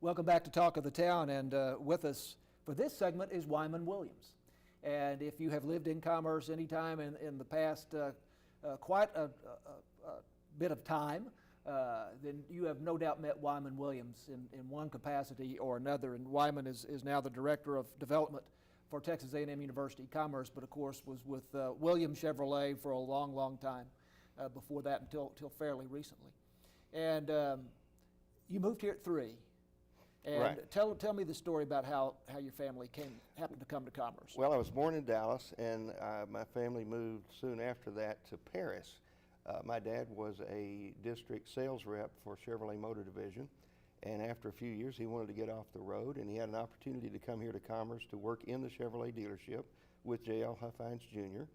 Welcome back to Talk of the Town, and with us for this segment is Wyman Williams. And if you have lived in Commerce any time in the past quite a bit of time, then you have no doubt met Wyman Williams in one capacity or another. And Wyman is now the Director of Development for Texas A&M University Commerce, but of course was with Williams Chevrolet for a long, long time before that until fairly recently. And you moved here at 3. And right. Tell me the story about how your family happened to come to Commerce. Well, I was born in Dallas, and my family moved soon after that to Paris. My dad was a district sales rep for Chevrolet Motor Division, and after a few years he wanted to get off the road, and he had an opportunity to come here to Commerce to work in the Chevrolet dealership with J.L. Huffines Jr.,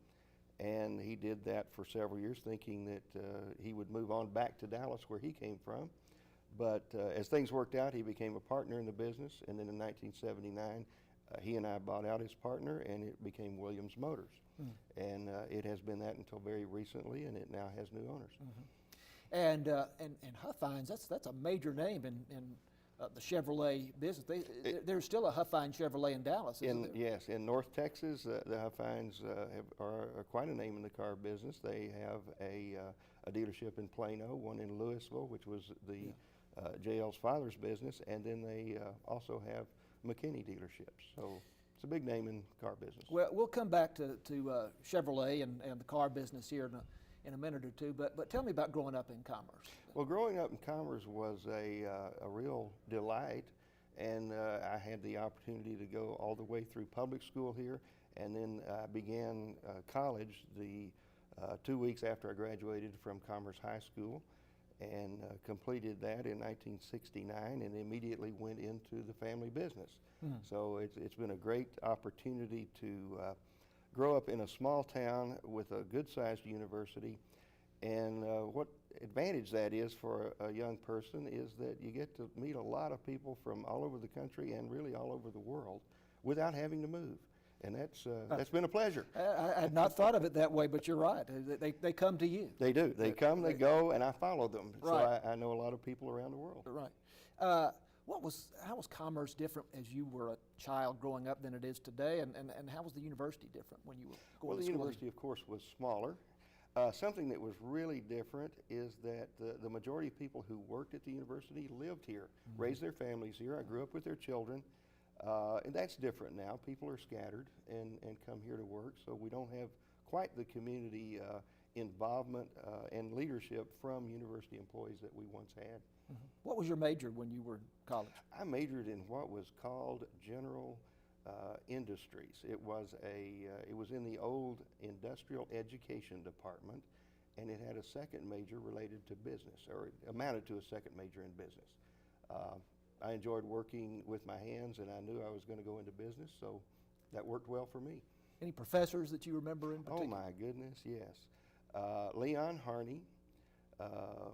and he did that for several years, thinking that he would move on back to Dallas where he came from. But as things worked out, he became a partner in the business, and then in 1979, he and I bought out his partner, and it became Williams Motors. And it has been that until very recently, and it now has new owners. And Huffines, that's a major name in the Chevrolet business. There's still a Huffines Chevrolet in Dallas, isn't there? Yes, in North Texas, the Huffines are quite a name in the car business. They have a dealership in Plano, one in Louisville, which was the JL's father's business, and then they also have McKinney dealerships. So it's a big name in car business. Well, we'll come back to Chevrolet and the car business here in a minute or two, but tell me about growing up in Commerce. Well, growing up in Commerce was a real delight, and I had the opportunity to go all the way through public school here, and then I began college the 2 weeks after I graduated from Commerce High School, and completed that in 1969, and immediately went into the family business. So it's been a great opportunity to grow up in a small town with a good-sized university, and what advantage that is for a young person is that you get to meet a lot of people from all over the country and really all over the world without having to move. And that's been a pleasure. I had not thought of it that way, but you're right. They come to you. They do. They come, they go, and I follow them. Right. So I know a lot of people around the world. Right. How was Commerce different as you were a child growing up than it is today, and how was the university different when you were going to school? Well, the university, of course, was smaller. Something that was really different is that the majority of people who worked at the university lived here, raised their families here. I grew up with their children. And that's different now. People are scattered and come here to work, so we don't have quite the community involvement and leadership from university employees that we once had. What was your major when you were in college? I majored in what was called general industries. It was in the old industrial education department, and it had a second major related to business, or it amounted to a second major in business. I enjoyed working with my hands, and I knew I was going to go into business, so that worked well for me. Any professors that you remember in particular? Oh my goodness, yes. Leon Harney, of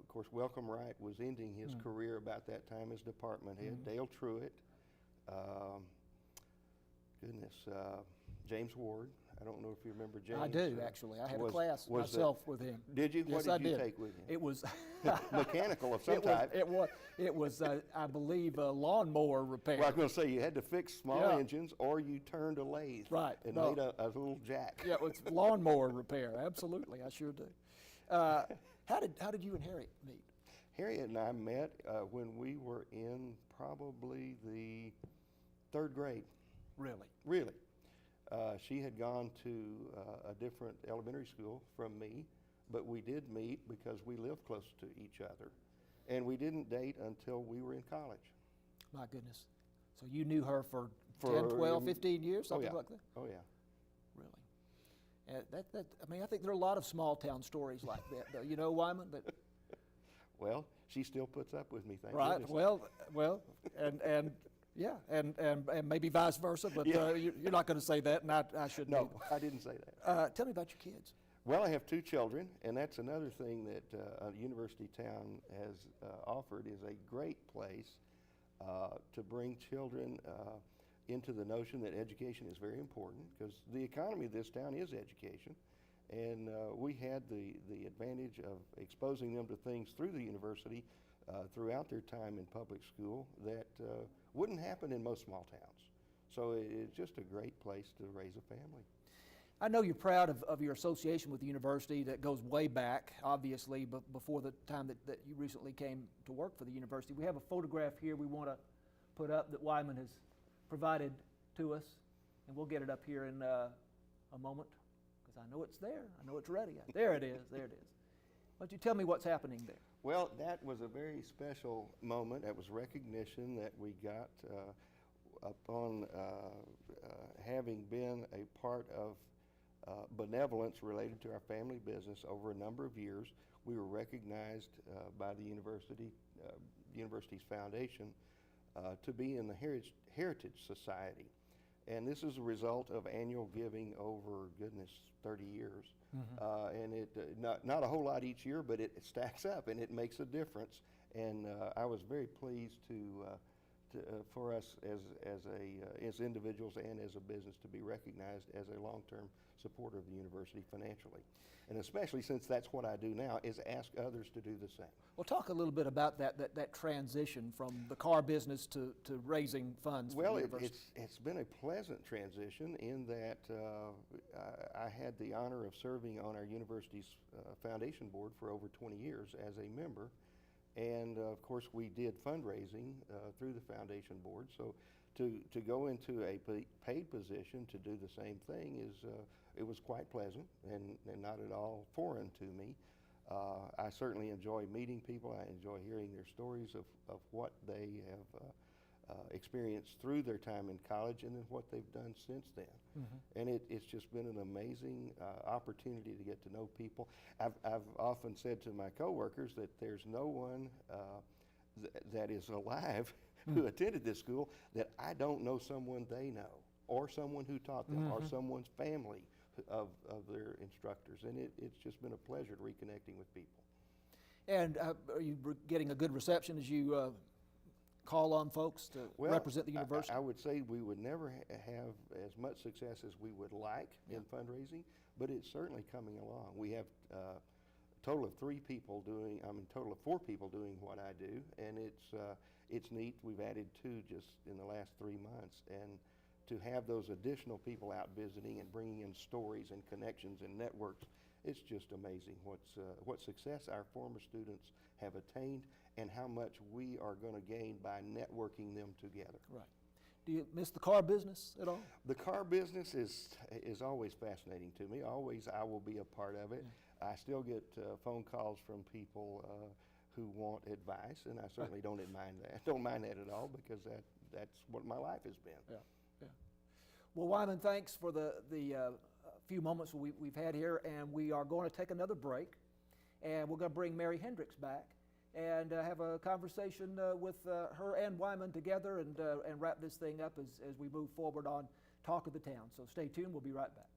course, Welcome Wright was ending his career about that time as department head. Dale Truitt, James Ward. I don't know if you remember James. I do, actually. I had a class myself with him. Did you? Yes, what did I you take with him? It was mechanical of some type. It was I believe, lawnmower repair. Well, I was going to say, you had to fix small engines, or you turned a lathe and made a little jack. Yeah, it's lawnmower repair. Absolutely, I sure do. How did you and Harriet meet? Harriet and I met when we were in probably the 3rd grade. Really? Really. She had gone to a different elementary school from me, but we did meet because we lived close to each other. And we didn't date until we were in college. My goodness. So you knew her for 10, 12, 15 years, something like that? Oh, yeah. Really? I think there are a lot of small town stories like that, though. You know, Wyman? But well, she still puts up with me, thank right. goodness. Well, and maybe vice versa, but you're not going to say that, and I shouldn't. No, I didn't say that. Tell me about your kids. Well, I have 2 children, and that's another thing that a university town has offered, is a great place to bring children into the notion that education is very important, because the economy of this town is education. And we had the advantage of exposing them to things through the university throughout their time in public school that wouldn't happen in most small towns. So it's just a great place to raise a family. I know you're proud of your association with the university that goes way back, obviously, but before the time that you recently came to work for the university. We have a photograph here we want to put up that Wyman has provided to us, and we'll get it up here in a moment, because I know it's there. I know it's ready. There it is. There it is. Why don't you tell me what's happening there? Well, that was a very special moment. That was recognition that we got upon having been a part of benevolence related to our family business over a number of years. We were recognized by the university's foundation to be in the Heritage Society. And this is a result of annual giving over, goodness, 30 years. And it not a whole lot each year, but it stacks up and it makes a difference. And I was very pleased for us as individuals and as a business to be recognized as a long-term supporter of the university financially. And especially since that's what I do now, is ask others to do the same. Well, talk a little bit about that transition from the car business to raising funds for the university. It's been a pleasant transition in that I had the honor of serving on our university's foundation board for over 20 years as a member. And of course, we did fundraising through the foundation board. So to go into a paid position to do the same thing it was quite pleasant and not at all foreign to me. I certainly enjoy meeting people. I enjoy hearing their stories of what they have experienced through their time in college and then what they've done since then. And it's just been an amazing opportunity to get to know people. I've often said to my coworkers that there's no one that is alive who attended this school that I don't know someone they know, or someone who taught them, or someone's family of their instructors. And it's just been a pleasure reconnecting with people. And are you getting a good reception as you call on folks to represent the university? I would say we would never have as much success as we would like in fundraising, but it's certainly coming along. We have a total of 4 people doing what I do, and it's neat. We've added 2 just in the last 3 months, and to have those additional people out visiting and bringing in stories and connections and networks, it's just amazing what success our former students have attained and how much we are going to gain by networking them together. Right. Do you miss the car business at all? The car business is always fascinating to me. Always, I will be a part of it. I still get phone calls from people who want advice, and I certainly don't mind that. Don't mind that at all, because that's what my life has been. Yeah. Well, Wyman, thanks for the few moments we've had here, and we are going to take another break, and we're going to bring Mary Hendricks back and have a conversation with her and Wyman together and wrap this thing up as we move forward on Talk of the Town. So stay tuned. We'll be right back.